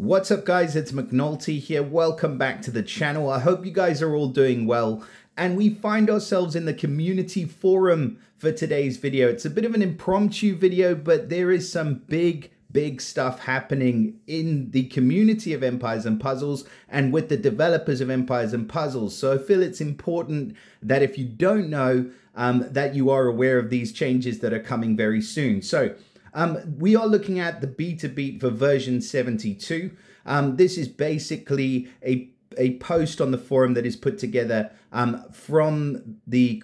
What's up guys, it's McNulty here. Welcome back to the channel. I hope you guys are all doing well. And we find ourselves in the community forum for today's video. It's a bit of an impromptu video, but there is some big stuff happening in the community of Empires and Puzzles and with the developers of Empires and Puzzles. So I feel it's important that if you don't know, that you are aware of these changes that are coming very soon. So we are looking at the beta beat for version 72. This is basically a post on the forum that is put together from the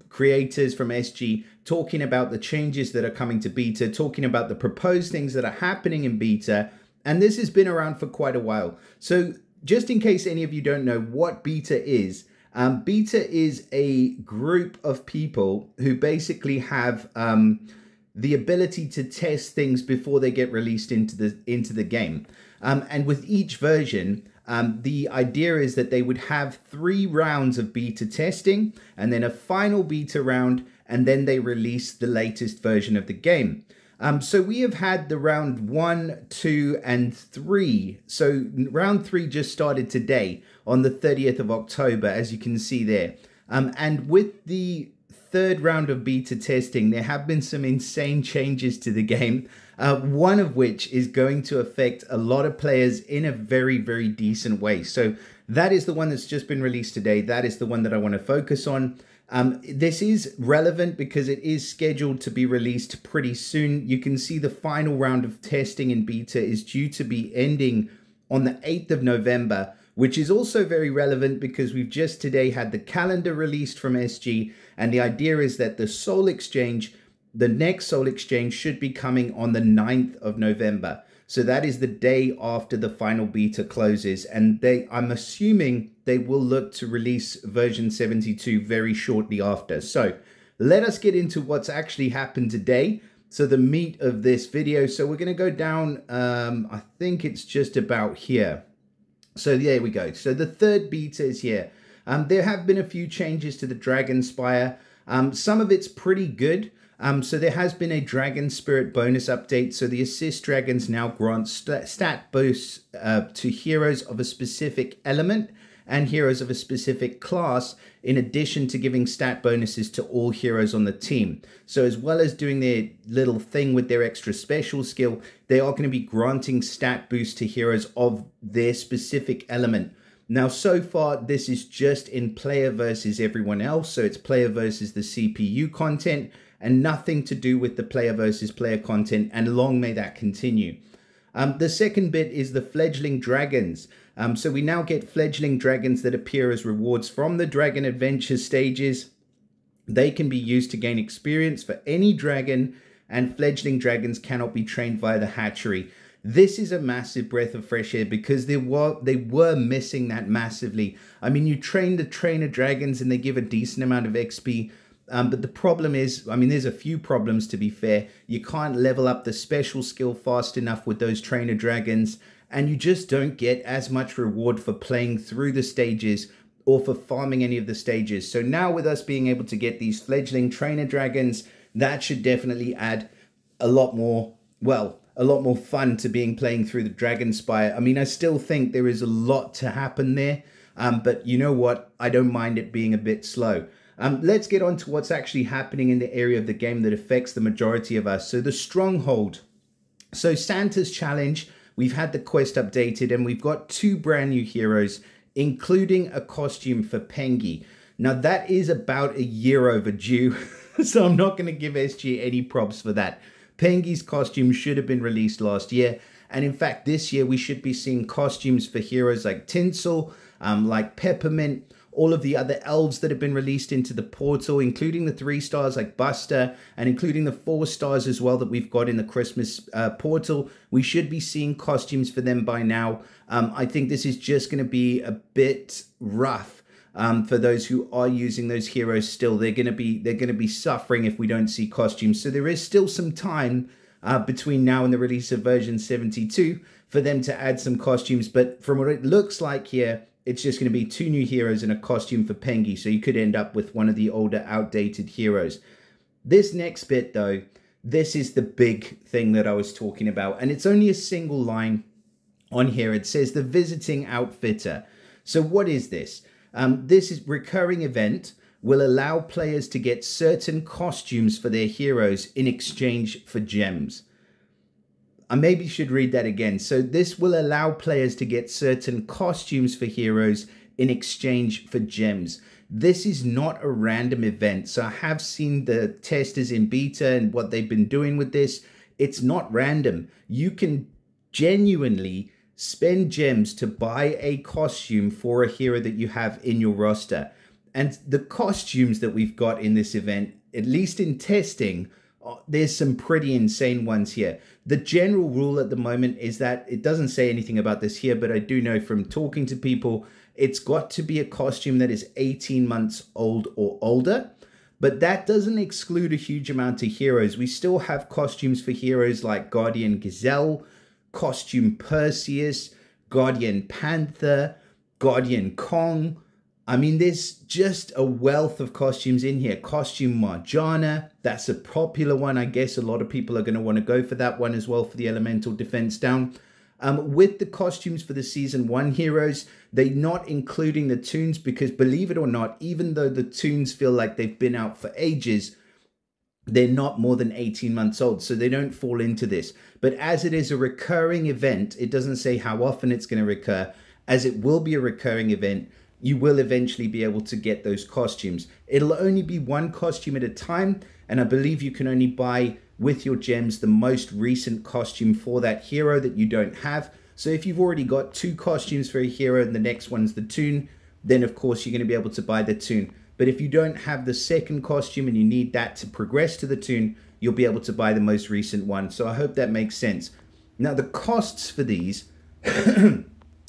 creators from SG, talking about the changes that are coming to beta, talking about the proposed things that are happening in beta. And this has been around for quite a while. So just in case any of you don't know what beta is a group of people who basically have the ability to test things before they get released into the game. And with each version, the idea is that they would have 3 rounds of beta testing and then a final beta round, and then they release the latest version of the game. So we have had the round 1, 2, and 3. So round 3 just started today on the 30th of October, as you can see there. And with the 3rd round of beta testing, there have been some insane changes to the game, one of which is going to affect a lot of players in a very decent way. So that is the one that's just been released today. That is the one that I want to focus on. This is relevant because it is scheduled to be released pretty soon. You can see the final round of testing in beta is due to be ending on the 8th of November, which is also very relevant because we've just today had the calendar released from SG, and the idea is that the Soul Exchange, the next Soul Exchange, should be coming on the 9th of November. So that is the day after the final beta closes, and I'm assuming they will look to release version 72 very shortly after. So let us get into what's actually happened today. So the meat of this video. So we're going to go down, I think it's just about here. So there we go. So the 3rd beta is here. There have been a few changes to the Dragon Spire. Some of it's pretty good. So there has been a Dragon Spirit bonus update. So the Assist Dragons now grant stat boosts to heroes of a specific element and heroes of a specific class, in addition to giving stat bonuses to all heroes on the team. So as well as doing their little thing with their extra special skill, they are going to be granting stat boosts to heroes of their specific element. Now, so far, this is just in player versus everyone else. So it's player versus the CPU content and nothing to do with the player versus player content, and long may that continue. The second bit is the fledgling dragons. So we now get fledgling dragons that appear as rewards from the Dragon Adventure stages. They can be used to gain experience for any dragon, and fledgling dragons cannot be trained via the hatchery. This is a massive breath of fresh air because they were missing that massively. I mean, you train the trainer dragons and they give a decent amount of XP. But the problem is, I mean, there's a few problems to be fair. You can't level up the special skill fast enough with those trainer dragons, and you just don't get as much reward for playing through the stages or for farming any of the stages. So now with us being able to get these fledgling trainer dragons, that should definitely add a lot more, well, a lot more fun to playing through the Dragon Spire. I mean, I still think there is a lot to happen there, but you know what? I don't mind it being a bit slow. Let's get on to what's actually happening in the area of the game that affects the majority of us. So the Stronghold. So Santa's Challenge, we've had the quest updated and we've got 2 brand new heroes, including a costume for Pengy. Now that is about a year overdue, so I'm not going to give SG any props for that. Pengy's costume should have been released last year. And in fact, this year we should be seeing costumes for heroes like Tinsel, like Peppermint, all of the other elves that have been released into the portal, including the 3 stars like Buster, and including the 4 stars as well that we've got in the Christmas portal. We should be seeing costumes for them by now. I think this is just going to be a bit rough for those who are using those heroes still. They're going to be suffering if we don't see costumes. So there is still some time between now and the release of version 72 for them to add some costumes. But from what it looks like here, it's just going to be 2 new heroes and a costume for Pengy. So you could end up with one of the older, outdated heroes. This next bit, though, this is the big thing that I was talking about. And it's only a single line. on here. It says the visiting outfitter. So what is this? This is recurring event will allow players to get certain costumes for their heroes in exchange for gems. I maybe should read that again. So this will allow players to get certain costumes for heroes in exchange for gems. This is not a random event. So I have seen the testers in beta and what they've been doing with this. It's not random. You can genuinely spend gems to buy a costume for a hero that you have in your roster. And the costumes that we've got in this event, at least in testing, there's some pretty insane ones here. The general rule at the moment is that it doesn't say anything about this here, but I do know from talking to people, it's got to be a costume that is 18 months old or older. But that doesn't exclude a huge amount of heroes. We still have costumes for heroes like Guardian Gazelle, Costume Perseus, Guardian Panther, Guardian Kong. I mean, there's just a wealth of costumes in here. Costume Marjana, that's a popular one. I guess a lot of people are going to want to go for that one as well for the elemental defense down. With the costumes for the Season 1 heroes, they're not including the tunes because, believe it or not, even though the tunes feel like they've been out for ages, they're not more than 18 months old, so they don't fall into this. But as it is a recurring event, it doesn't say how often it's going to recur. As it will be a recurring event, you will eventually be able to get those costumes. It'll only be one costume at a time, and I believe you can only buy with your gems the most recent costume for that hero that you don't have. So if you've already got 2 costumes for a hero and the next one's the toon, then of course you're going to be able to buy the toon. But if you don't have the second costume and you need that to progress to the toon, you'll be able to buy the most recent one. So I hope that makes sense. Now the costs for these,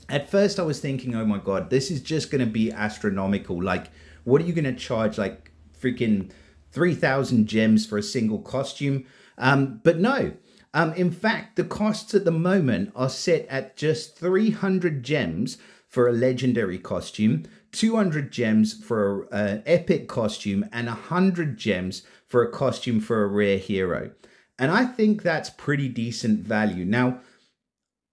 at first I was thinking, oh my God, this is just going to be astronomical. Like, what are you going to charge? Like freaking 3,000 gems for a single costume? But no. In fact, the costs at the moment are set at just 300 gems for a legendary costume, 200 gems for an epic costume, and 100 gems for a costume for a rare hero. And I think that's pretty decent value. Now,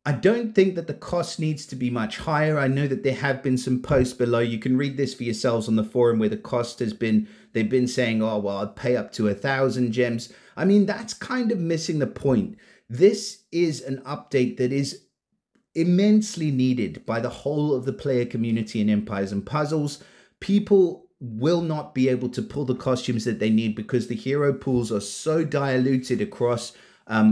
I don't think that the cost needs to be much higher. I know that there have been some posts below. You can read this for yourselves on the forum where the cost has been, they've been saying, oh, well, I'd pay up to 1,000 gems. I mean, that's kind of missing the point. This is an update that is immensely needed by the whole of the player community in Empires and Puzzles. People will not be able to pull the costumes that they need because the hero pools are so diluted across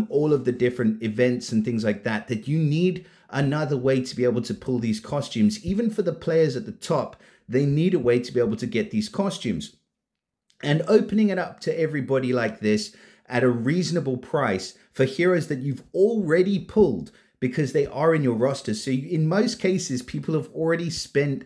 all of the different events and things like that, that you need another way to be able to pull these costumes. Even for the players at the top, they need a way to be able to get these costumes. And opening it up to everybody like this at a reasonable price for heroes that you've already pulled because they are in your roster. So in most cases, people have already spent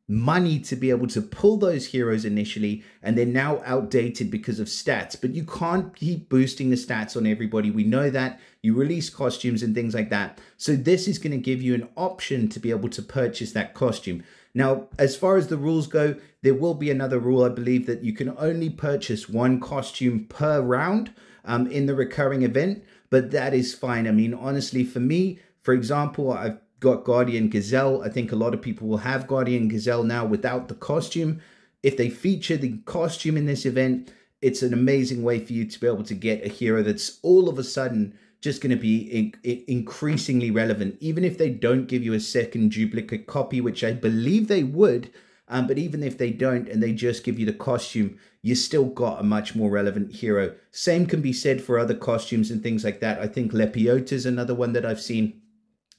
money to be able to pull those heroes initially, and they're now outdated because of stats. But you can't keep boosting the stats on everybody. We know that. You release costumes and things like that. So this is going to give you an option to be able to purchase that costume. Now, as far as the rules go, there will be another rule, I believe, that you can only purchase 1 costume per round in the recurring event, but that is fine. I mean, honestly, for me, for example, I've got Guardian Gazelle. I think a lot of people will have Guardian Gazelle now without the costume. If they feature the costume in this event, it's an amazing way for you to be able to get a hero that's all of a sudden just going to be increasingly relevant, even if they don't give you a second duplicate copy, which I believe they would. But even if they don't and they just give you the costume, you still got a much more relevant hero. Same can be said for other costumes and things like that. I think Lepiota is another one that I've seen.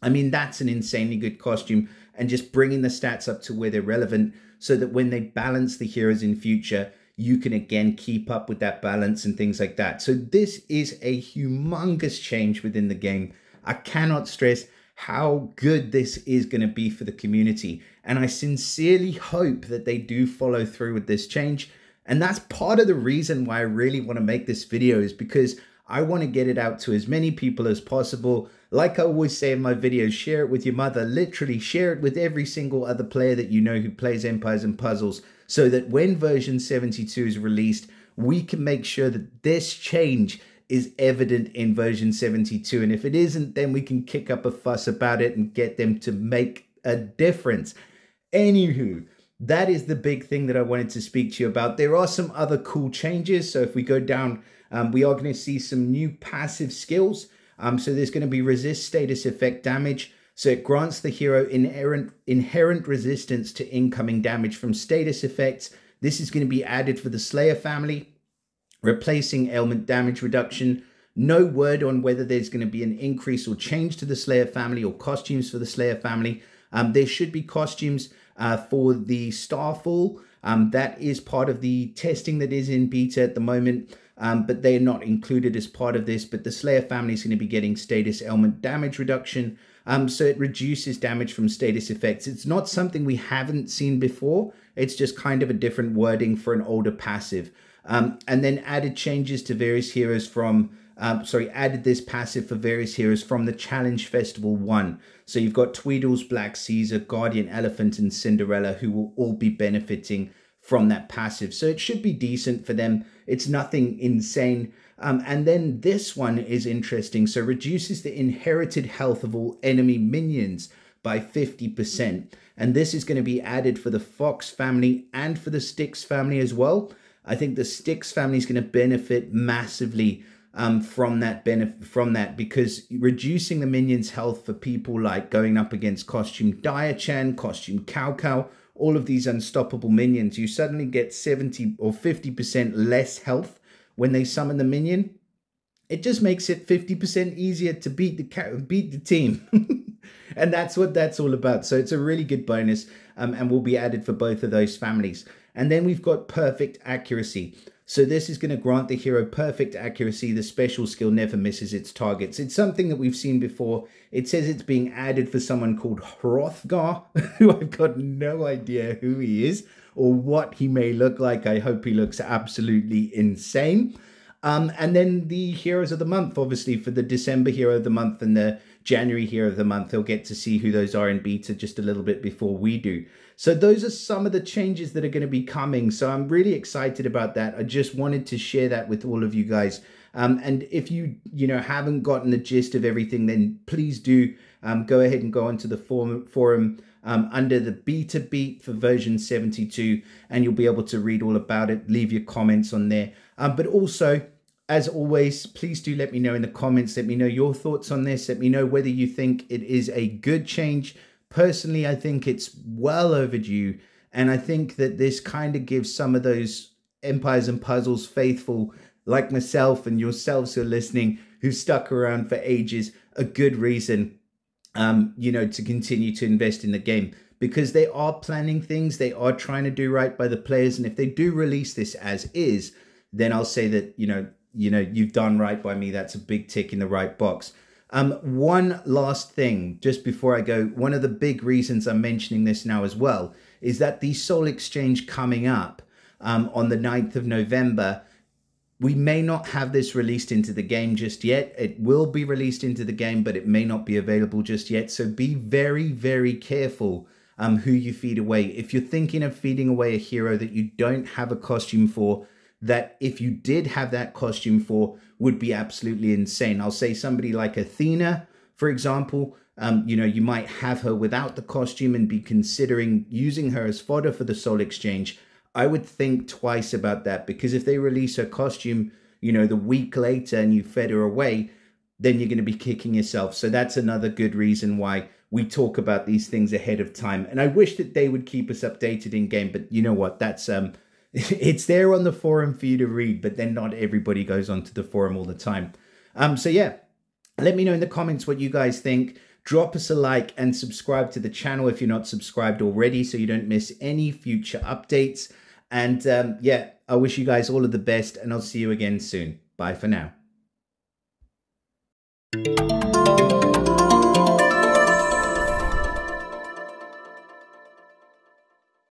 I mean, that's an insanely good costume, and just bringing the stats up to where they're relevant so that when they balance the heroes in future, you can again keep up with that balance and things like that. So this is a humongous change within the game. I cannot stress how good this is going to be for the community. And I sincerely hope that they do follow through with this change. And that's part of the reason why I really want to make this video, is because I want to get it out to as many people as possible. Like I always say in my videos, share it with your mother. Literally share it with every single other player that you know who plays Empires and Puzzles, so that when version 72 is released, we can make sure that this change is evident in version 72. And if it isn't, then we can kick up a fuss about it and get them to make a difference. Anywho, that is the big thing that I wanted to speak to you about. There are some other cool changes. So if we go down, we are going to see some new passive skills. So there's going to be resist status effect damage. So it grants the hero inherent resistance to incoming damage from status effects. This is going to be added for the Slayer family, replacing ailment damage reduction. No word on whether there's going to be an increase or change to the Slayer family or costumes for the Slayer family. There should be costumes for the Starfall. That is part of the testing that is in beta at the moment, but they're not included as part of this. But the Slayer family is going to be getting status ailment damage reduction. So it reduces damage from status effects. It's not something we haven't seen before. It's just kind of a different wording for an older passive. And then added changes to various heroes from, added this passive for various heroes from the Challenge Festival 1. So you've got Tweedles, Black Caesar, Guardian Elephant, and Cinderella, who will all be benefiting from that passive. So it should be decent for them. It's nothing insane. And then this one is interesting. So reduces the inherited health of all enemy minions by 50%. And this is going to be added for the Fox family and for the Styx family as well. I think the Styx family is going to benefit massively from that because reducing the minions' health for people like going up against Costume Dia-chan, Costume Cao, all of these unstoppable minions, you suddenly get 70 or 50% less health when they summon the minion. It just makes it 50% easier to beat the team. And that's what that's all about. So it's a really good bonus and will be added for both of those families. And then we've got perfect accuracy. So this is going to grant the hero perfect accuracy. The special skill never misses its targets. It's something that we've seen before. It says it's being added for someone called Hrothgar, who I've got no idea who he is or what he may look like. I hope he looks absolutely insane. And then the heroes of the month, obviously for the December hero of the month and the January hero of the month, they'll get to see who those are in beta just a little bit before we do. So those are some of the changes that are going to be coming. So I'm really excited about that. I just wanted to share that with all of you guys. And if you haven't gotten the gist of everything, then please do go ahead and go onto the forum under the beta beat for version 72, and you'll be able to read all about it. Leave your comments on there. But also, as always, please do let me know in the comments. Let me know your thoughts on this. Let me know whether you think it is a good change. Personally, I think it's well overdue. And I think that this kind of gives some of those Empires and Puzzles faithful, like myself and yourselves who are listening, who stuck around for ages, a good reason, to continue to invest in the game. Because they are planning things. They are trying to do right by the players. And if they do release this as is, then I'll say that, you've done right by me. That's a big tick in the right box. One last thing, just before I go, one of the big reasons I'm mentioning this now as well is that the Soul Exchange coming up on the 9th of November, we may not have this released into the game just yet. It will be released into the game, but it may not be available just yet. So be very, very careful who you feed away. If you're thinking of feeding away a hero that you don't have a costume for, that if you did have that costume for, would be absolutely insane. I'll say somebody like Athena, for example, you might have her without the costume and be considering using her as fodder for the Soul Exchange. I would think twice about that, because if they release her costume, the week later and you fed her away, then you're going to be kicking yourself. So that's another good reason why we talk about these things ahead of time. And I wish that they would keep us updated in game, but you know what? That's it's there on the forum for you to read, but then not everybody goes onto the forum all the time. So yeah, let me know in the comments what you guys think. Drop us a like and subscribe to the channel if you're not subscribed already, so you don't miss any future updates. And yeah, I wish you guys all of the best, and I'll see you again soon. Bye for now.